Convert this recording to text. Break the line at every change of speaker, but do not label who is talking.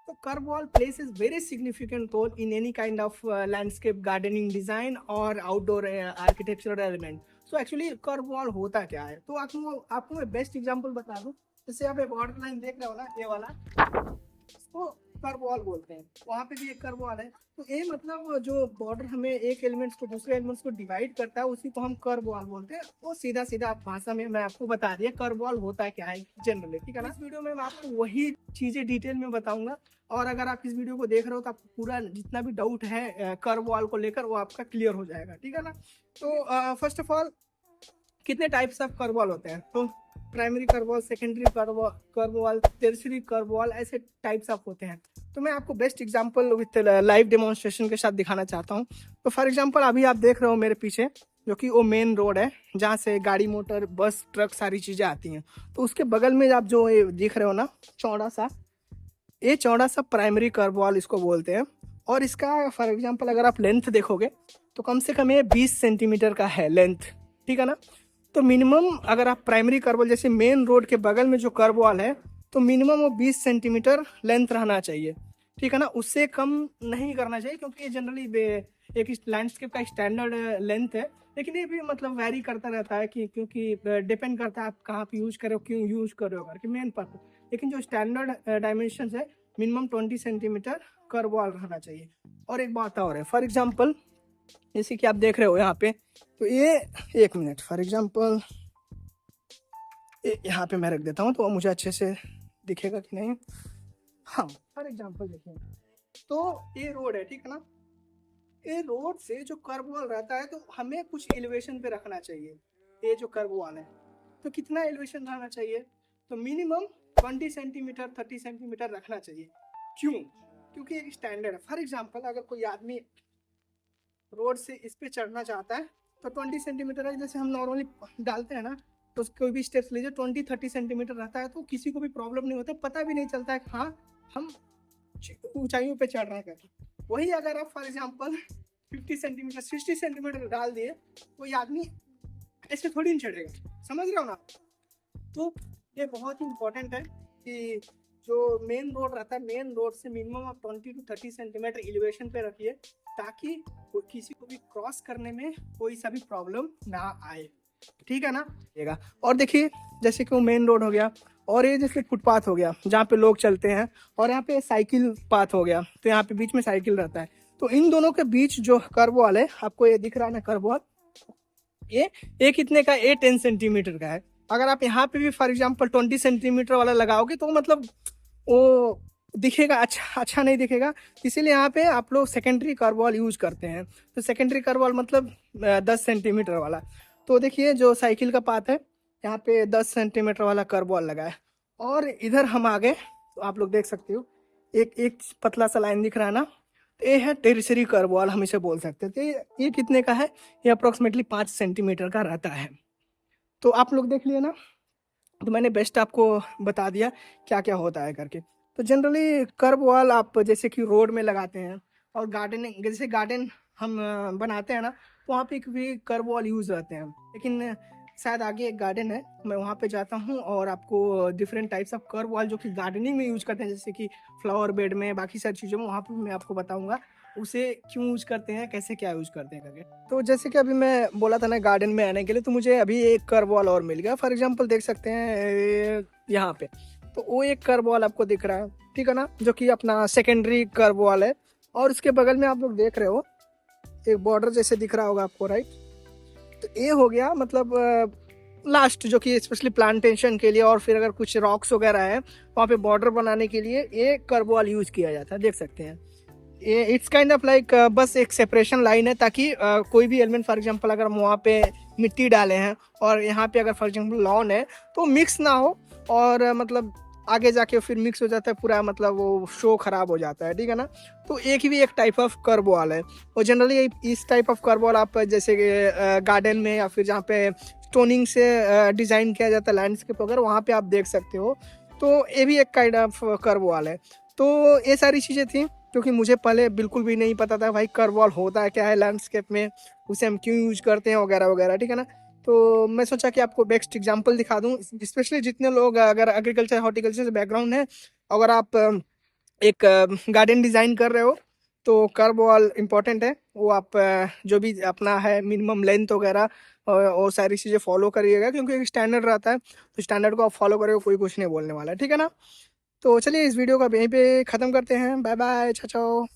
तो curve wall plays a very significant role in any kind of landscape gardening design और outdoor architectural element. So actually curve wall होता क्या है, तो आपको मैं बेस्ट एग्जांपल बता दूं। जैसे आप एक बॉर्डर लाइन देख रहे हो ना, ये वाला, इसको कर्व वॉल बोलते हैं। वहाँ पे भी एक कर्व वॉल है। तो ये मतलब जो बॉर्डर हमें एक एलिमेंट्स को दूसरे एलिमेंट्स को डिवाइड करता है, उसी को हम कर्व वॉल बोलते हैं। वो सीधा सीधा भाषा में मैं आपको बता दिया कर्व वॉल होता क्या है जनरली, ठीक है ना। इस वीडियो में मैं आपको वही चीजें डिटेल में बताऊंगा, और अगर आप इस वीडियो को देख रहे हो तो आपको पूरा जितना भी डाउट है कर्व वॉल को लेकर वो आपका क्लियर हो जाएगा, ठीक है ना। तो फर्स्ट ऑफ ऑल, कितने टाइप्स ऑफ कर्व वॉल होते हैं? तो primary curve wall, secondary curve wall, tertiary curve wall, ऐसे टाइप्स ऑफ होते हैं। तो मैं आपको best example with live demonstration के साथ दिखाना चाहता हूँ। तो फॉर एग्जांपल अभी आप देख रहे हो मेरे पीछे, जो कि वो मेन रोड है जहाँ से गाड़ी, मोटर, बस, ट्रक सारी चीज़ें आती हैं। तो उसके बगल में आप जो ये दिख रहे हो ना, चौड़ा सा प्राइमरी कर्व वॉल इसको बोलते हैं। और इसका फॉर एग्जांपल अगर आप लेंथ देखोगे तो कम से कम ये 20 सेंटीमीटर का है लेंथ, ठीक है ना। तो मिनिमम अगर आप प्राइमरी कर्व वॉल, जैसे मेन रोड के बगल में जो कर्व वॉल है, तो मिनिमम वो 20 सेंटीमीटर लेंथ रहना चाहिए, ठीक है ना। उससे कम नहीं करना चाहिए, क्योंकि ये जनरली एक लैंडस्केप का स्टैंडर्ड लेंथ है। लेकिन ये भी मतलब वैरी करता रहता है, कि क्योंकि डिपेंड करता है आप कहाँ पे यूज करो, क्यों यूज कर रहे हो करके, मेन पर्पज। लेकिन जो स्टैंडर्ड डायमेंशन है, मिनिमम 20 सेंटीमीटर कर्व वॉल रहना चाहिए। और एक बात और है, फॉर एग्जाम्पल जैसे कि आप देख रहे हो यहाँ पे, तो ये एक मिनट, फॉर एग्जाम्पल यहाँ पे मैं रख देता हूँ तो मुझे अच्छे से दिखेगा कि नहीं। हाँ, फॉर एग्जाम्पल देखिए, तो ये रोड है, ठीक है ना। ये रोड से जो कर्व वॉल रहता है, तो हमें कुछ एलिवेशन पे रखना चाहिए। ये जो कर्व वॉल है, तो कितना एलिवेशन रहना चाहिए? तो मिनिमम 20 सेंटीमीटर 30 सेंटीमीटर रखना चाहिए। क्यों? क्योंकि एक स्टैंडर्ड है। फॉर एग्जाम्पल अगर कोई आदमी रोड से इस पे चढ़ना चाहता है, तो 20 सेंटीमीटर है, जैसे हम नॉर्मली डालते हैं ना, तो कोई भी स्टेप्स लीजिए 20-30 सेंटीमीटर रहता है, तो किसी को भी प्रॉब्लम नहीं होता, पता भी नहीं चलता है कि हाँ हम ऊंचाइयों पे चढ़ रहे हैं करके। वही अगर आप फॉर एग्जांपल 50 सेंटीमीटर 60 सेंटीमीटर डाल दिए, कोई आदमी ऐसे थोड़ी नहीं चढ़ेगा, समझ रहे हो ना। तो ये बहुत ही इंपॉर्टेंट है कि जो मेन रोड रहता है, मेन रोड से मिनिमम आप 20-30 सेंटीमीटर एलिवेशन पे रखिए, ताकि किसी को भी क्रॉस करने में कोई सा भी प्रॉब्लम ना आए, ठीक है ना। और देखिए, जैसे कि वो मेन रोड हो गया, और ये जैसे फुटपाथ हो गया जहाँ पे लोग चलते हैं, और यहाँ पे साइकिल पाथ हो गया, तो यहाँ पे बीच में साइकिल रहता है। तो इन दोनों के बीच जो कर्व वॉल है, आपको ये दिख रहा है ना कर्व वॉल, ये कितने का, ये 10 सेंटीमीटर का है। अगर आप यहाँ पे भी फॉर एग्जाम्पल 20 सेंटीमीटर वाला लगाओगे, तो मतलब वो दिखेगा अच्छा नहीं दिखेगा। इसीलिए यहाँ पे आप लोग सेकेंडरी कर्व वॉल यूज करते हैं। तो सेकेंडरी कर्व वॉल मतलब 10 सेंटीमीटर वाला। तो देखिए, जो साइकिल का पाथ है, यहाँ पे 10 सेंटीमीटर वाला कर्व वॉल लगा है। और इधर हम आ गए, तो आप लोग देख सकते हो, एक पतला सा लाइन दिख रहा है ना, तो ये है टेरिसरी कर्व वॉल, हम इसे बोल सकते हैं। तो ये कितने का है? ये अप्रोक्सीमेटली 5 सेंटीमीटर का रहता है। तो आप लोग देख लिए ना, तो मैंने बेस्ट आपको बता दिया क्या क्या होता है करके। तो जनरली कर्व वॉल आप जैसे कि रोड में लगाते हैं, और गार्डनिंग, जैसे गार्डन हम बनाते हैं ना, तो वहाँ पे भी कर्व वॉल यूज रहते हैं। लेकिन शायद आगे एक गार्डन है, मैं वहाँ पे जाता हूँ और आपको different types of curve wall जो कि गार्डनिंग में यूज करते हैं, जैसे कि फ्लावर बेड में, बाकी सारी चीज़ों में, वहाँ पे मैं आपको बताऊँगा उसे क्यों यूज करते हैं, कैसे क्या यूज करते हैं करके। तो जैसे कि अभी मैं बोला था ना गार्डन में आने के लिए, तो मुझे अभी एक कर्व वॉल और मिल गया। फॉर एग्जांपल देख सकते हैं यहाँ पे, तो वो एक कर्व वॉल आपको दिख रहा है, ठीक है ना, जो कि अपना सेकेंडरी कर्व वॉल है। और उसके बगल में आप लोग देख रहे हो एक बॉर्डर जैसे दिख रहा होगा आपको, राइट। तो ये हो गया मतलब लास्ट, जो कि स्पेशली प्लांटेशन के लिए, और फिर अगर कुछ रॉक्स वगैरह है वहाँ पे बॉर्डर बनाने के लिए ये कर्व वॉल यूज किया जाता है, देख सकते हैं। ये इट्स काइंड ऑफ लाइक बस एक सेपरेशन लाइन है, ताकि कोई भी एलिमेंट, फॉर एग्जांपल अगर हम वहाँ पे मिट्टी डाले हैं और यहाँ पे अगर फॉर एग्जांपल लॉन है, तो मिक्स ना हो, और मतलब आगे जाके फिर मिक्स हो जाता है पूरा, मतलब वो शो खराब हो जाता है, ठीक है ना। तो एक ही भी एक टाइप ऑफ कर्व वॉल है, और जनरली इस टाइप ऑफ कर्व वॉल आप जैसे गार्डन में, या फिर जहाँ पे स्टोनिंग से डिजाइन किया जाता है लैंडस्केप वगैरह, वहाँ पे आप देख सकते हो। तो ये भी एक काइंड ऑफ कर्व वॉल है। तो ये सारी चीज़ें थी, क्योंकि मुझे पहले बिल्कुल भी नहीं पता था भाई कर्व वॉल होता है क्या है लैंडस्केप में, उसे हम क्यों यूज करते हैं वगैरह वगैरह, ठीक है ना। तो मैं सोचा कि आपको बेस्ट एग्जांपल दिखा दूं, स्पेशली जितने लोग अगर एग्रीकल्चर हॉर्टिकल्चर से बैकग्राउंड है, अगर आप एक गार्डन डिज़ाइन कर रहे हो तो कर्व वॉल इम्पोर्टेंट है। वो आप जो भी अपना है मिनिमम लेंथ वगैरह और सारी चीज़ें फॉलो करिएगा, क्योंकि एक स्टैंडर्ड रहता है, तो स्टैंडर्ड को आप फॉलो करोगे, कोई कुछ नहीं बोलने वाला है, ठीक है ना। तो चलिए इस वीडियो को अब यहीं पे ख़त्म करते हैं। बाय बाय, चाओ चाओ।